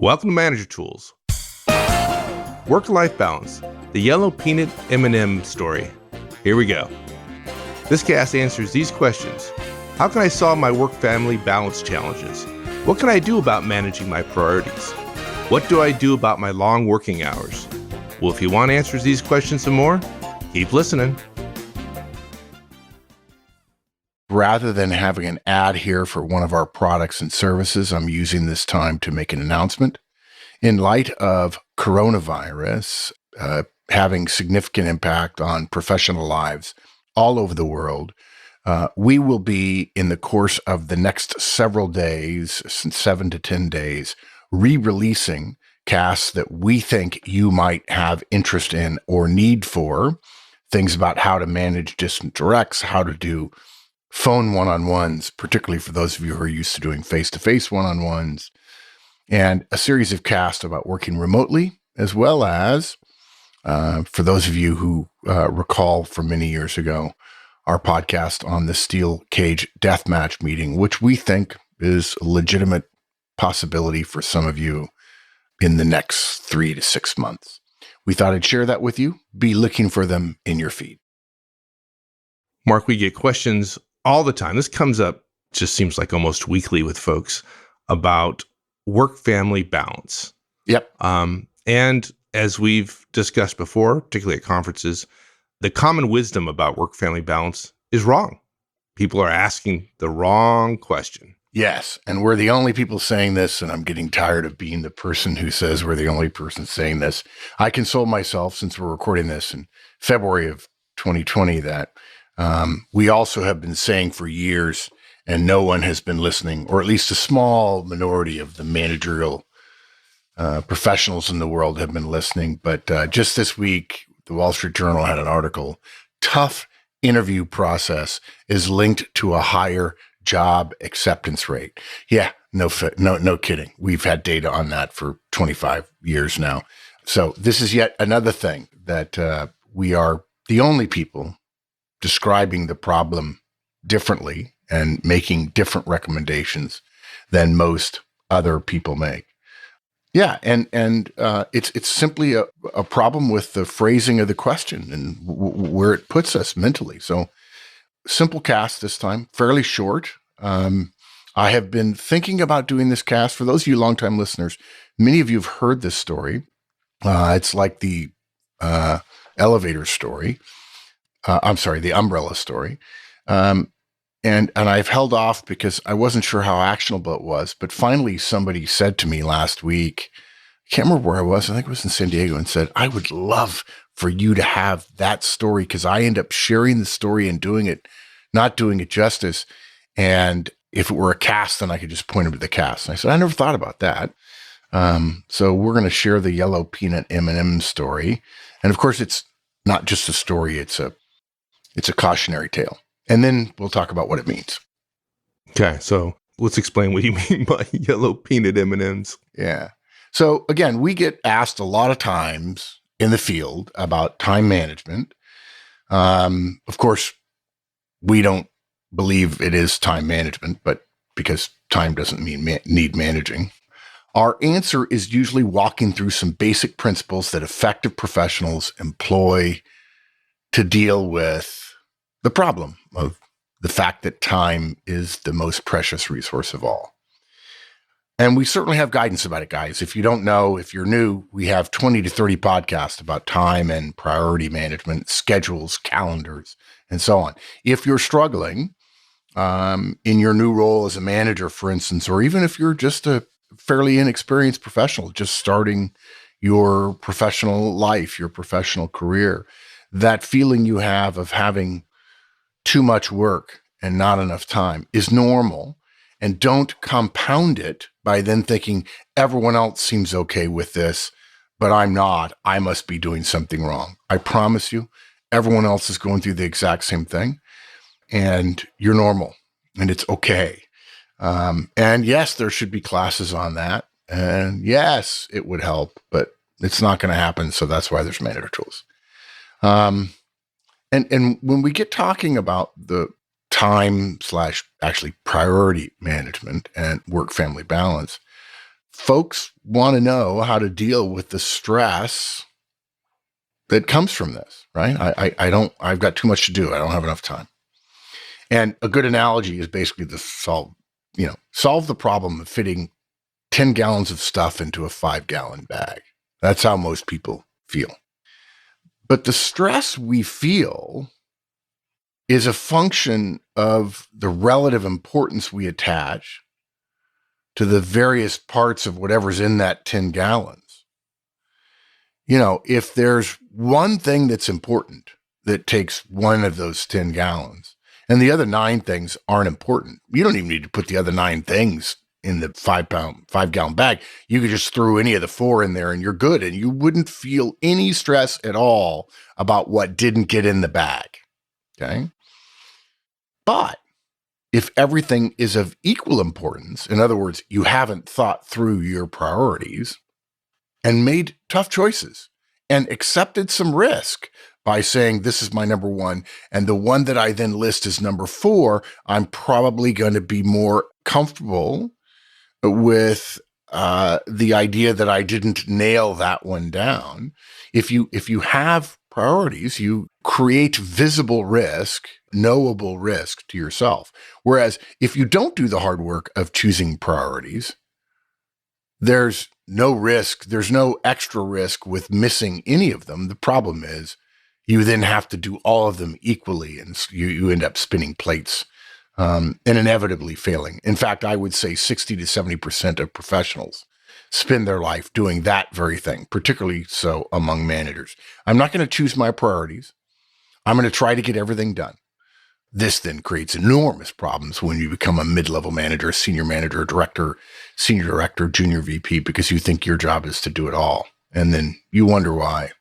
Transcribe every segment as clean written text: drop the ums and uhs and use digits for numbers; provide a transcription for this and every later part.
Welcome to Manager Tools. Work-life balance, the yellow peanut M&M story. Here we go. This cast answers these questions. How can I solve my work-family balance challenges? What can I do about managing my priorities? What do I do about my long working hours? Well, if you want answers to these questions and more, keep listening. Rather than having an ad here for one of our products and services, I'm using this time to make an announcement. In light of coronavirus having significant impact on professional lives all over the world, we will be, in the course of the next several days, 7 to 10 days, re-releasing casts that we think you might have interest in or need for, things about how to manage distant directs, how to do phone one-on-ones, particularly for those of you who are used to doing face-to-face one-on-ones, and a series of casts about working remotely, as well as, for those of you who recall from many years ago, our podcast on the steel cage deathmatch meeting, which we think is a legitimate possibility for some of you in the next 3 to 6 months. We thought I'd share that with you. Be looking for them in your feed. Mark, we get questions all the time. This comes up, just seems like almost weekly with folks, about work-family balance. Yep. And as we've discussed before, particularly at conferences, the common wisdom about work-family balance is wrong. People are asking the wrong question. Yes, and we're the only people saying this, and I'm getting tired of being the person who says we're the only person saying this. I console myself, since we're recording this in February of 2020, that we also have been saying for years, and no one has been listening, or at least a small minority of the managerial professionals in the world have been listening. But just this week, the Wall Street Journal had an article, tough interview process is linked to a higher job acceptance rate. Yeah, no kidding. We've had data on that for 25 years now. So this is yet another thing that we are the only people describing the problem differently and making different recommendations than most other people make. Yeah, and it's simply a problem with the phrasing of the question and where it puts us mentally. So simple cast this time, fairly short. I have been thinking about doing this cast. For those of you longtime listeners, many of you have heard this story. It's like the elevator story. The umbrella story. And I've held off because I wasn't sure how actionable it was. But finally, somebody said to me last week, I can't remember where I was. I think it was in San Diego, and said, I would love for you to have that story, because I end up sharing the story and not doing it justice. And if it were a cast, then I could just point them to the cast. And I said, I never thought about that. So we're going to share the yellow peanut M&M story. And of course, it's not just a story. It's a cautionary tale. And then we'll talk about what it means. Okay, so let's explain what you mean by yellow peanut M&Ms. Yeah. So again, we get asked a lot of times in the field about time management. Of course, we don't believe it is time management, but because time doesn't mean need managing. Our answer is usually walking through some basic principles that effective professionals employ to deal with the problem of the fact that time is the most precious resource of all. And we certainly have guidance about it, guys. If you don't know, if you're new, we have 20 to 30 podcasts about time and priority management, schedules, calendars, and so on. If you're struggling in your new role as a manager, for instance, or even if you're just a fairly inexperienced professional, just starting your professional life, your professional career, that feeling you have of having too much work and not enough time is normal. And don't compound it by then thinking everyone else seems okay with this, but I'm not. I must be doing something wrong. I promise you, everyone else is going through the exact same thing, and you're normal, and it's okay. And yes, there should be classes on that. And yes, it would help, but it's not going to happen. So that's why there's Manager Tools. And when we get talking about the time / actually priority management and work-family balance, folks want to know how to deal with the stress that comes from this, right? I've got too much to do. I don't have enough time. And a good analogy is basically to solve the problem of fitting 10 gallons of stuff into a 5-gallon bag. That's how most people feel. But the stress we feel is a function of the relative importance we attach to the various parts of whatever's in that 10 gallons. If there's one thing that's important that takes one of those 10 gallons and the other 9 things aren't important, you don't even need to put the other 9 things in the 5-gallon bag. You could just throw any of the 4 in there and you're good. And you wouldn't feel any stress at all about what didn't get in the bag. Okay. But if everything is of equal importance, in other words, you haven't thought through your priorities and made tough choices and accepted some risk by saying, this is my number 1, and the one that I then list as number 4, I'm probably going to be more comfortable with the idea that I didn't nail that one down. If you have priorities, you create visible risk, knowable risk to yourself. Whereas if you don't do the hard work of choosing priorities, there's no risk. There's no extra risk with missing any of them. The problem is you then have to do all of them equally, and you end up spinning plates and inevitably failing. In fact, I would say 60 to 70% of professionals spend their life doing that very thing, particularly so among managers. I'm not going to choose my priorities. I'm going to try to get everything done. This then creates enormous problems when you become a mid-level manager, senior manager, director, senior director, junior VP, because you think your job is to do it all. And then you wonder why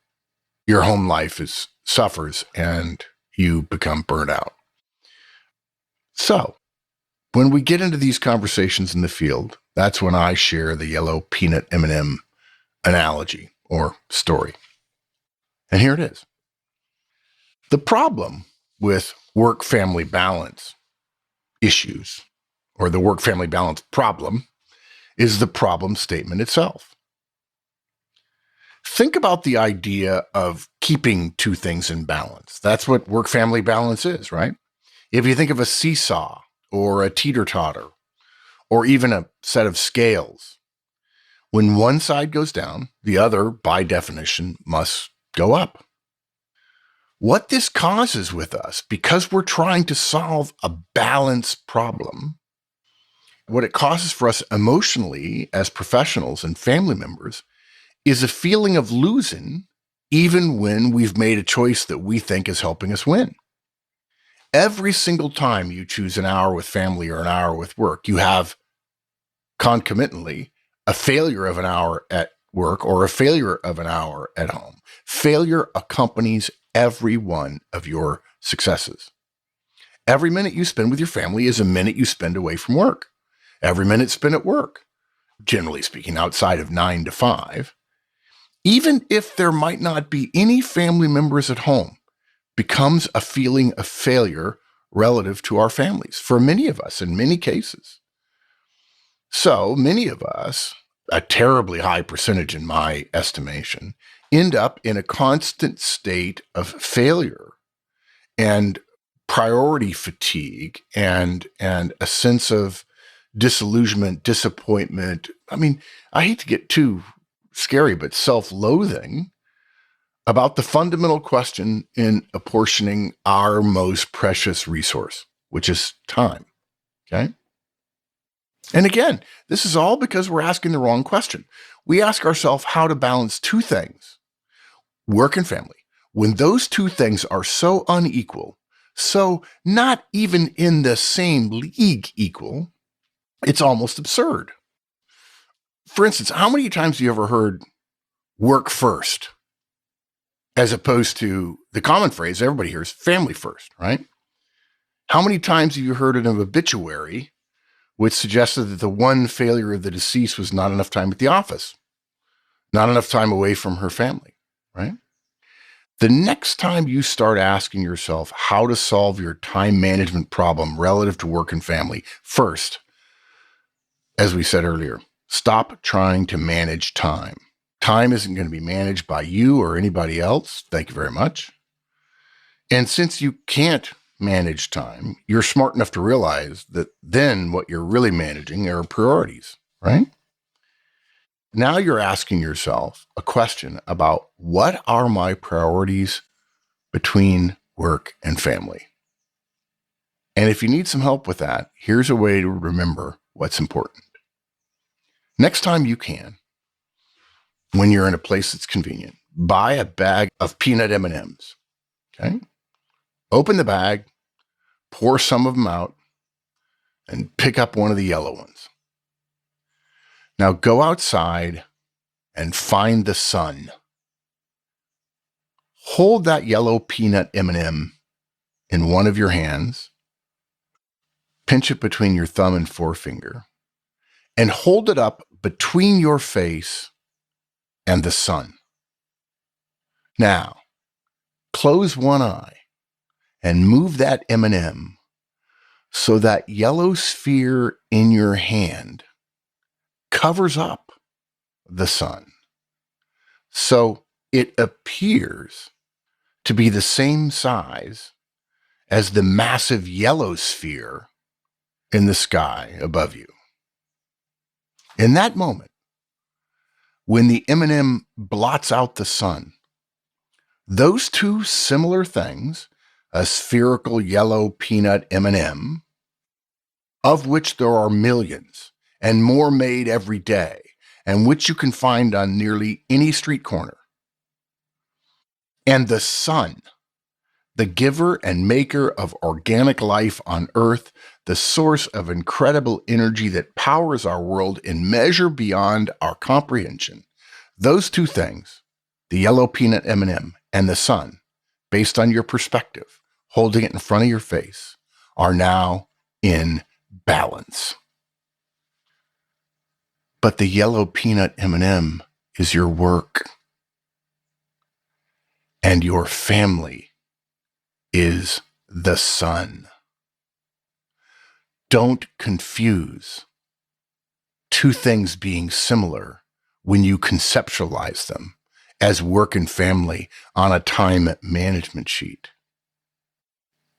your home life suffers and you become burnt out. So when we get into these conversations in the field, that's when I share the yellow peanut M&M analogy or story. And here it is. The problem with work-family balance issues, or the work-family balance problem, is the problem statement itself. Think about the idea of keeping 2 things in balance. That's what work-family balance is, right? If you think of a seesaw or a teeter-totter or even a set of scales, when one side goes down, the other, by definition, must go up. What this causes with us, because we're trying to solve a balance problem, what it causes for us emotionally as professionals and family members is a feeling of losing even when we've made a choice that we think is helping us win. Every single time you choose an hour with family or an hour with work, you have concomitantly a failure of an hour at work or a failure of an hour at home. Failure accompanies every one of your successes. Every minute you spend with your family is a minute you spend away from work. Every minute spent at work, generally speaking, outside of 9 to 5, even if there might not be any family members at home, becomes a feeling of failure relative to our families for many of us in many cases. So many of us, a terribly high percentage in my estimation, end up in a constant state of failure and priority fatigue and a sense of disillusionment, disappointment. I mean, I hate to get too scary, but self-loathing about the fundamental question in apportioning our most precious resource, which is time. Okay. And again, this is all because we're asking the wrong question. We ask ourselves how to balance 2 things, work and family, when those 2 things are so unequal, so not even in the same league equal, it's almost absurd. For instance, how many times have you ever heard work first, as opposed to the common phrase everybody hears, family first, right? How many times have you heard an obituary which suggested that the one failure of the deceased was not enough time at the office, not enough time away from her family, right? The next time you start asking yourself how to solve your time management problem relative to work and family, first, as we said earlier, Stop trying to manage time. Time isn't going to be managed by you or anybody else. Thank you very much. And since you can't manage time, you're smart enough to realize that then what you're really managing are priorities, right? Now you're asking yourself a question about what are my priorities between work and family? And if you need some help with that, here's a way to remember what's important. Next time you can, when you're in a place that's convenient, buy a bag of peanut M&Ms, okay? Open the bag, pour some of them out, and pick up one of the yellow ones. Now go outside and find the sun. Hold that yellow peanut M&M in one of your hands, pinch it between your thumb and forefinger, and hold it up between your face and the sun. Now, close one eye and move that M&M so that yellow sphere in your hand covers up the sun. So it appears to be the same size as the massive yellow sphere in the sky above you. In that moment, when the M&M blots out the sun, those two similar things, a spherical yellow peanut M&M, of which there are millions and more made every day, and which you can find on nearly any street corner, and the sun, the giver and maker of organic life on Earth, the source of incredible energy that powers our world in measure beyond our comprehension. Those two things, the yellow peanut M&M and the sun, based on your perspective, holding it in front of your face, are now in balance. But the yellow peanut M&M is your work, and your family is the sun. Don't confuse two things being similar when you conceptualize them as work and family on a time management sheet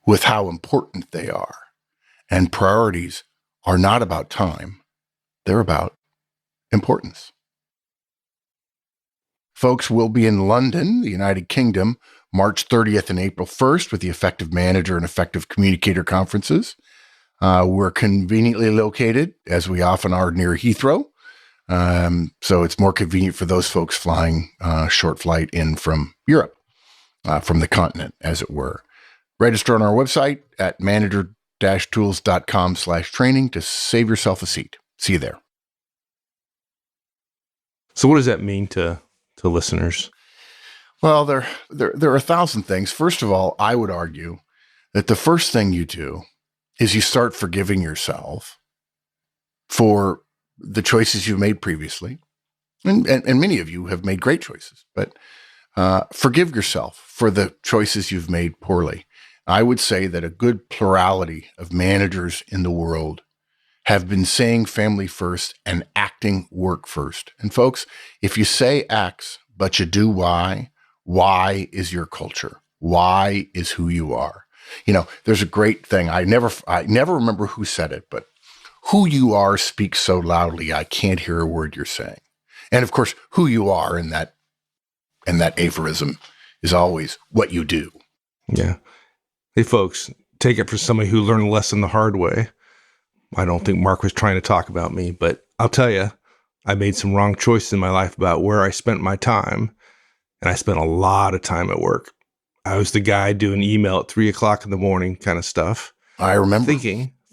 with how important they are. And priorities are not about time, they're about importance. Folks, we'll be in London, the United Kingdom, March 30th and April 1st with the Effective Manager and Effective Communicator conferences. We're conveniently located, as we often are, near Heathrow. So it's more convenient for those folks flying short flight in from Europe, from the continent, as it were. Register on our website at manager-tools.com/training to save yourself a seat. See you there. So what does that mean to listeners? Well, there are 1,000 things. First of all, I would argue that the first thing you do is you start forgiving yourself for the choices you've made previously. And many of you have made great choices, but forgive yourself for the choices you've made poorly. I would say that a good plurality of managers in the world have been saying family first and acting work first. And folks, if you say X, but you do Y is your culture. Y is who you are. You know, there's a great thing. I never remember who said it, but who you are speaks so loudly, I can't hear a word you're saying. And of course, who you are in that aphorism is always what you do. Yeah. Hey, folks, take it for somebody who learned a lesson the hard way. I don't think Mark was trying to talk about me, but I'll tell you, I made some wrong choices in my life about where I spent my time, and I spent a lot of time at work. I was the guy doing email at 3:00 in the morning kind of stuff. I remember.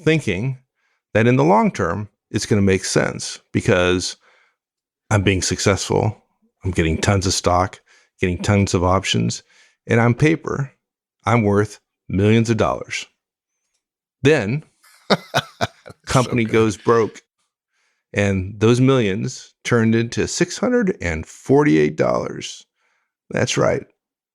Thinking that in the long term, it's going to make sense because I'm being successful. I'm getting tons of stock, getting tons of options, and on paper, I'm worth millions of dollars. Then company goes broke, and those millions turned into $648. That's right.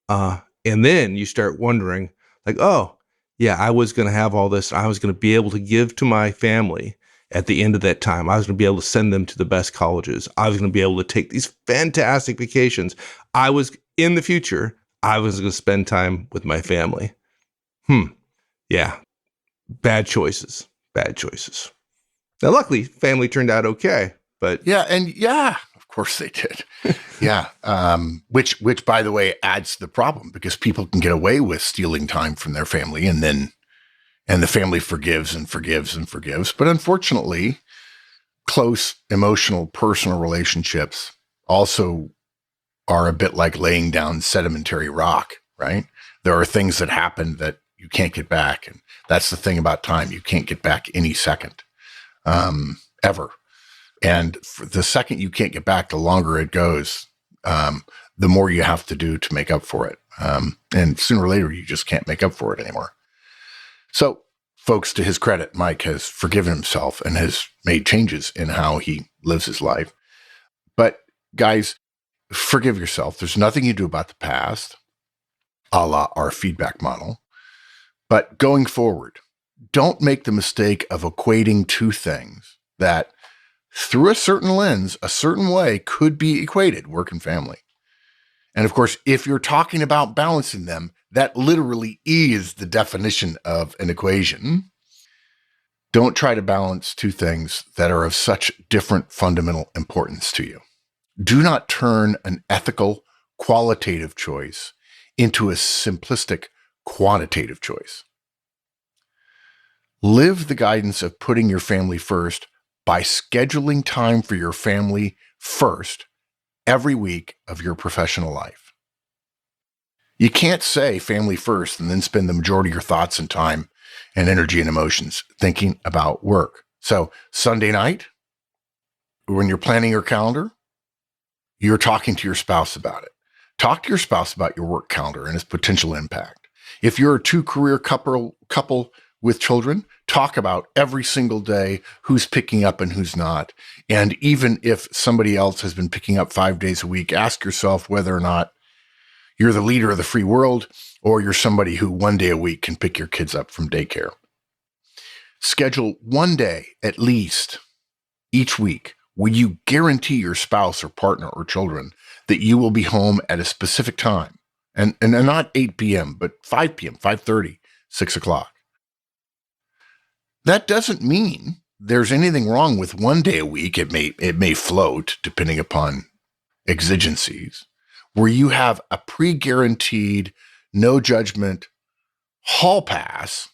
And then you start wondering, like, oh, yeah, I was going to have all this. I was going to be able to give to my family at the end of that time. I was going to be able to send them to the best colleges. I was going to be able to take these fantastic vacations. In the future, I was going to spend time with my family. Yeah. Bad choices. Bad choices. Now, luckily, family turned out okay, but of course they did. Which by the way adds to the problem, because people can get away with stealing time from their family, and the family forgives and forgives and forgives. But unfortunately, close emotional personal relationships also are a bit like laying down sedimentary rock, right? There are things that happen that you can't get back, and that's the thing about time. You can't get back any second. Ever. And for the second you can't get back, the longer it goes, the more you have to do to make up for it. And sooner or later, you just can't make up for it anymore. So, folks, to his credit, Mike has forgiven himself and has made changes in how he lives his life. But guys, forgive yourself. There's nothing you do about the past, a la our feedback model. But going forward, don't make the mistake of equating two things that through a certain lens, a certain way could be equated, work and family. And of course, if you're talking about balancing them, that literally is the definition of an equation. Don't try to balance two things that are of such different fundamental importance to you. Do not turn an ethical, qualitative choice into a simplistic, quantitative choice. Live the guidance of putting your family first by scheduling time for your family first every week of your professional life. You can't say family first and then spend the majority of your thoughts and time and energy and emotions thinking about work. So Sunday night, when you're planning your calendar, you're talking to your spouse about it. Talk to your spouse about your work calendar and its potential impact. If you're a two-career couple with children, talk about every single day who's picking up and who's not. And even if somebody else has been picking up 5 days a week, ask yourself whether or not you're the leader of the free world or you're somebody who 1 day a week can pick your kids up from daycare. Schedule 1 day at least each week where you guarantee your spouse or partner or children that you will be home at a specific time. And not 8 p.m., but 5 p.m., 5:30, 6 o'clock. That doesn't mean there's anything wrong with 1 day a week. It may float depending upon exigencies, where you have a pre-guaranteed, no judgment hall pass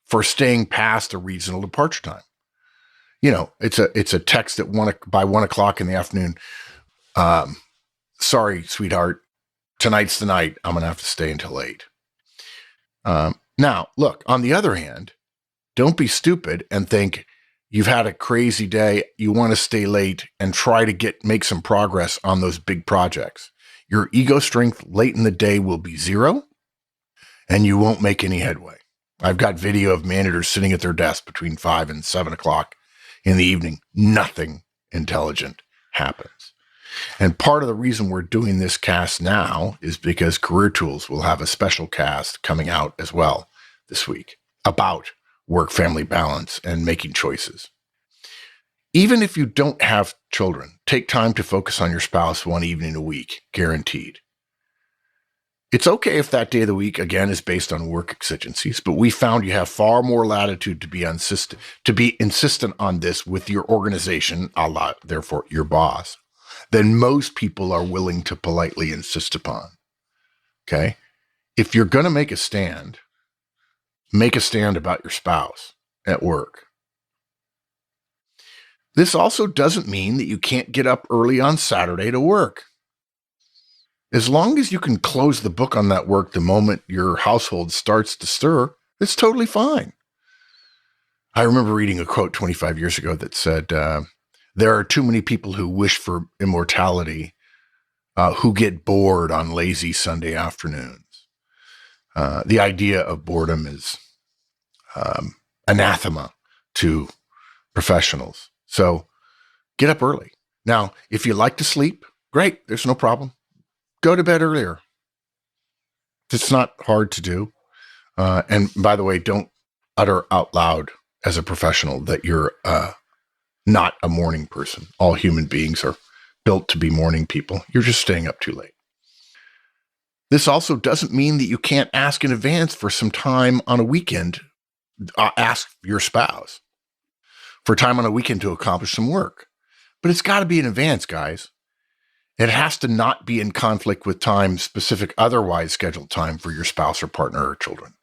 for staying past a reasonable departure time. You know, it's a text by 1 o'clock in the afternoon. Sorry, sweetheart, tonight's the night. I'm going to have to stay until 8. Now, look, on the other hand, don't be stupid and think you've had a crazy day. You want to stay late and try to make some progress on those big projects. Your ego strength late in the day will be 0 and you won't make any headway. I've got video of managers sitting at their desk between 5 and 7 o'clock in the evening. Nothing intelligent happens. And part of the reason we're doing this cast now is because Career Tools will have a special cast coming out as well this week about work-family balance and making choices. Even if you don't have children, take time to focus on your spouse 1 evening a week, guaranteed. It's okay if that day of the week, again, is based on work exigencies, but we found you have far more latitude to be insistent on this with your organization, therefore your boss, than most people are willing to politely insist upon. Okay? If you're going to make a stand about your spouse at work. This also doesn't mean that you can't get up early on Saturday to work. As long as you can close the book on that work the moment your household starts to stir, it's totally fine. I remember reading a quote 25 years ago that said, there are too many people who wish for immortality who get bored on lazy Sunday afternoons. The idea of boredom is anathema to professionals. So get up early. Now, if you like to sleep, great. There's no problem. Go to bed earlier. It's not hard to do. And by the way, don't utter out loud as a professional that you're not a morning person. All human beings are built to be morning people. You're just staying up too late. This also doesn't mean that you can't ask in advance for some time on a weekend. Ask your spouse for time on a weekend to accomplish some work. But it's got to be in advance, guys. It has to not be in conflict with time specific, otherwise scheduled time for your spouse or partner or children.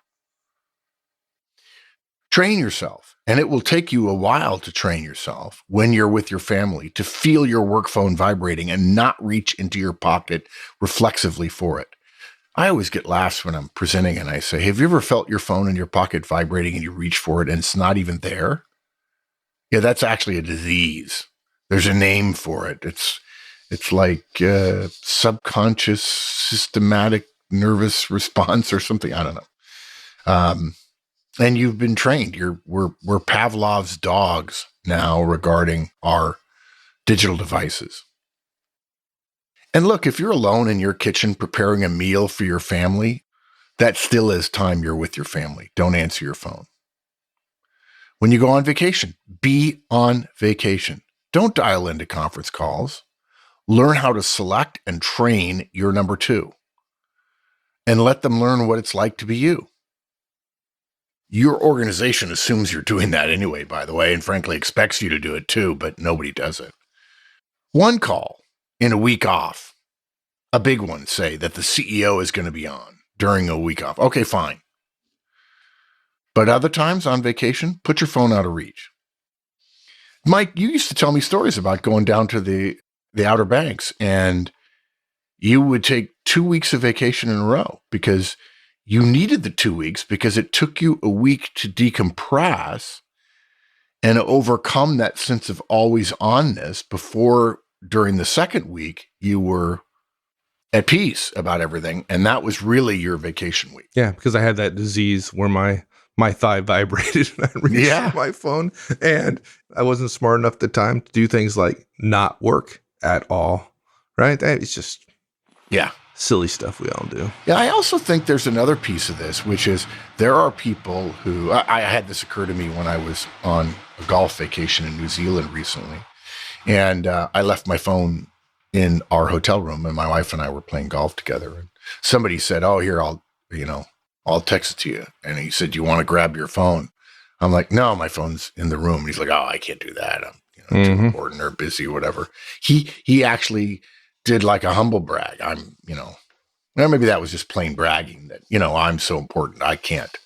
Train yourself, and it will take you a while to train yourself when you're with your family to feel your work phone vibrating and not reach into your pocket reflexively for it. I always get laughs when I'm presenting and I say, have you ever felt your phone in your pocket vibrating and you reach for it and it's not even there? Yeah, that's actually a disease. There's a name for it. It's like subconscious systematic nervous response or something. I don't know. And you've been trained. We're Pavlov's dogs now regarding our digital devices. And look, if you're alone in your kitchen preparing a meal for your family, that still is time you're with your family. Don't answer your phone. When you go on vacation, be on vacation. Don't dial into conference calls. Learn how to select and train your number two. And let them learn what it's like to be you. Your organization assumes you're doing that anyway, by the way, and frankly expects you to do it too, but nobody does it. One call in a week off, a big one, say that the CEO is going to be on during a week off. Okay, fine. But other times on vacation, put your phone out of reach. Mike, you used to tell me stories about going down to the Outer Banks, and you would take 2 weeks of vacation in a row because you needed the 2 weeks because it took you a week to decompress and overcome that sense of always onness before during the second week you were at peace about everything. And that was really your vacation week. Yeah, because I had that disease where my thigh vibrated and I reached for my phone, and I wasn't smart enough at the time to do things like not work at all. Right? It's just silly stuff we all do. Yeah, I also think there's another piece of this, which is there are people who, I had this occur to me when I was on a golf vacation in New Zealand recently. And I left my phone in our hotel room and my wife and I were playing golf together. And somebody said, oh, here, I'll text it to you. And he said, do you want to grab your phone? I'm like, no, my phone's in the room. And he's like, oh, I can't do that. I'm too important or busy or whatever. He actually did like a humble brag. Well, maybe that was just plain bragging that, I'm so important. I can't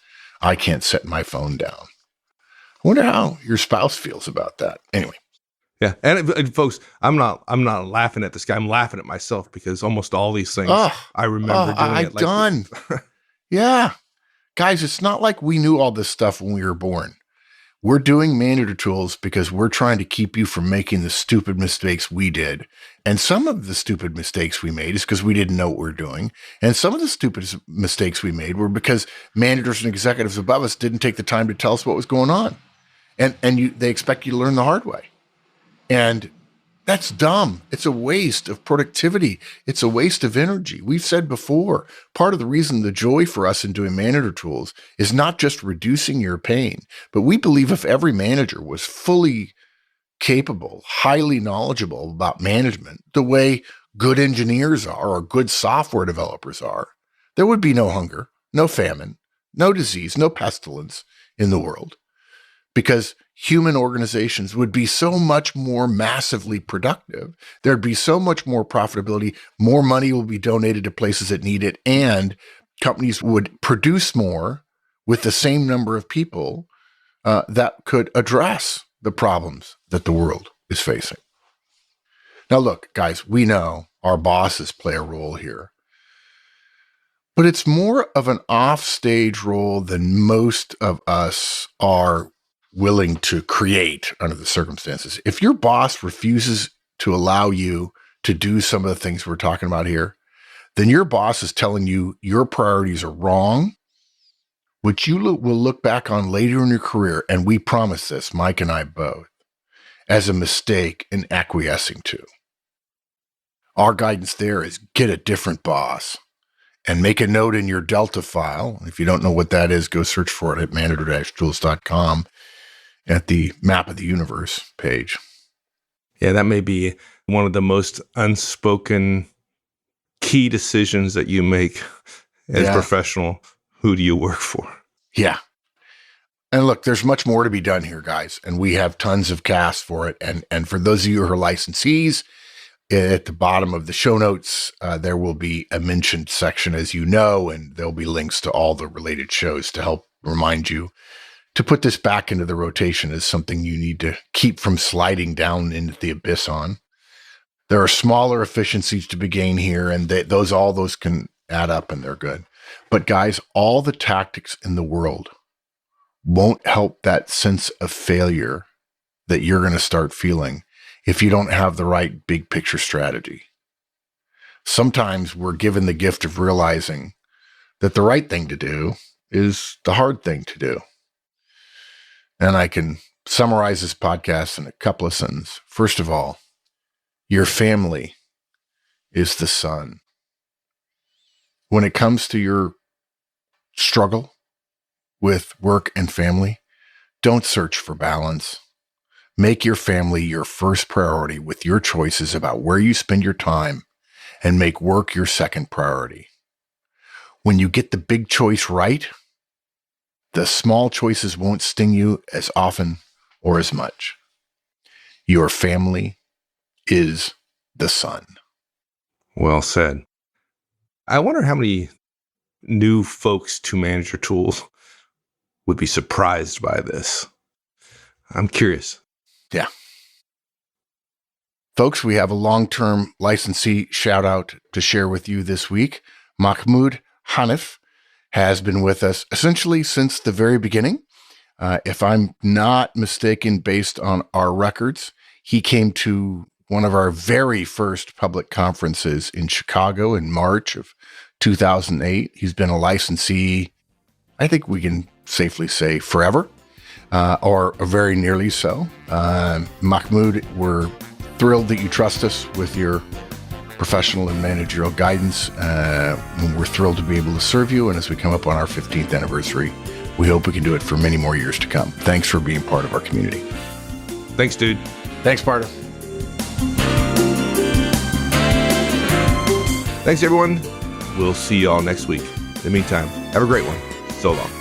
set my phone down. I wonder how your spouse feels about that. Anyway. Yeah. And folks, I'm not laughing at this guy. I'm laughing at myself because almost all these things I remember doing I've done. Yeah. Guys, it's not like we knew all this stuff when we were born. We're doing Maneater Tools because we're trying to keep you from making the stupid mistakes we did. And some of the stupid mistakes we made is because we didn't know what we're doing. And some of the stupid mistakes we made were because managers and executives above us didn't take the time to tell us what was going on. And they expect you to learn the hard way. And that's dumb. It's a waste of productivity. It's a waste of energy. We've said before, part of the reason the joy for us in doing Maneater Tools is not just reducing your pain, but we believe if every manager was fully capable, highly knowledgeable about management, the way good engineers are or good software developers are, there would be no hunger, no famine, no disease, no pestilence in the world. Because human organizations would be so much more massively productive. There'd be so much more profitability. More money will be donated to places that need it. And companies would produce more with the same number of people that could address the problems that the world is facing. Now, look, guys, we know our bosses play a role here. But it's more of an offstage role than most of us are willing to create under the circumstances. If your boss refuses to allow you to do some of the things we're talking about here, then your boss is telling you your priorities are wrong, which you will look back on later in your career, and we promise this, Mike and I both, as a mistake in acquiescing to. Our guidance there is get a different boss and make a note in your Delta file. If you don't know what that is, go search for it at maneater-tools.com. at the Map of the Universe page. Yeah, that may be one of the most unspoken key decisions that you make as a professional. Who do you work for? Yeah. And look, there's much more to be done here, guys. And we have tons of casts for it. And for those of you who are licensees, at the bottom of the show notes, there will be a mentioned section, as you know, and there'll be links to all the related shows to help remind you to put this back into the rotation as something you need to keep from sliding down into the abyss on. There are smaller efficiencies to be gained here, and all those can add up, and they're good. But guys, all the tactics in the world won't help that sense of failure that you're going to start feeling if you don't have the right big picture strategy. Sometimes we're given the gift of realizing that the right thing to do is the hard thing to do. And I can summarize this podcast in a couple of sentences. First of all, your family is the sun. When it comes to your struggle with work and family, don't search for balance. Make your family your first priority with your choices about where you spend your time, and make work your second priority. When you get the big choice right, the small choices won't sting you as often or as much. Your family is the sun. Well said. I wonder how many new folks to Manager Tools would be surprised by this. I'm curious. Yeah. Folks, we have a long-term licensee shout out to share with you this week. Mahmoud Hanif has been with us essentially since the very beginning. If I'm not mistaken, based on our records, he came to one of our very first public conferences in Chicago in March of 2008. He's been a licensee, I think we can safely say forever, or very nearly so. Mahmoud, we're thrilled that you trust us with your professional and managerial guidance. We're thrilled to be able to serve you. And as we come up on our 15th anniversary, we hope we can do it for many more years to come. Thanks for being part of our community. Thanks, dude. Thanks, Pardo. Thanks, everyone. We'll see you all next week. In the meantime, have a great one. So long.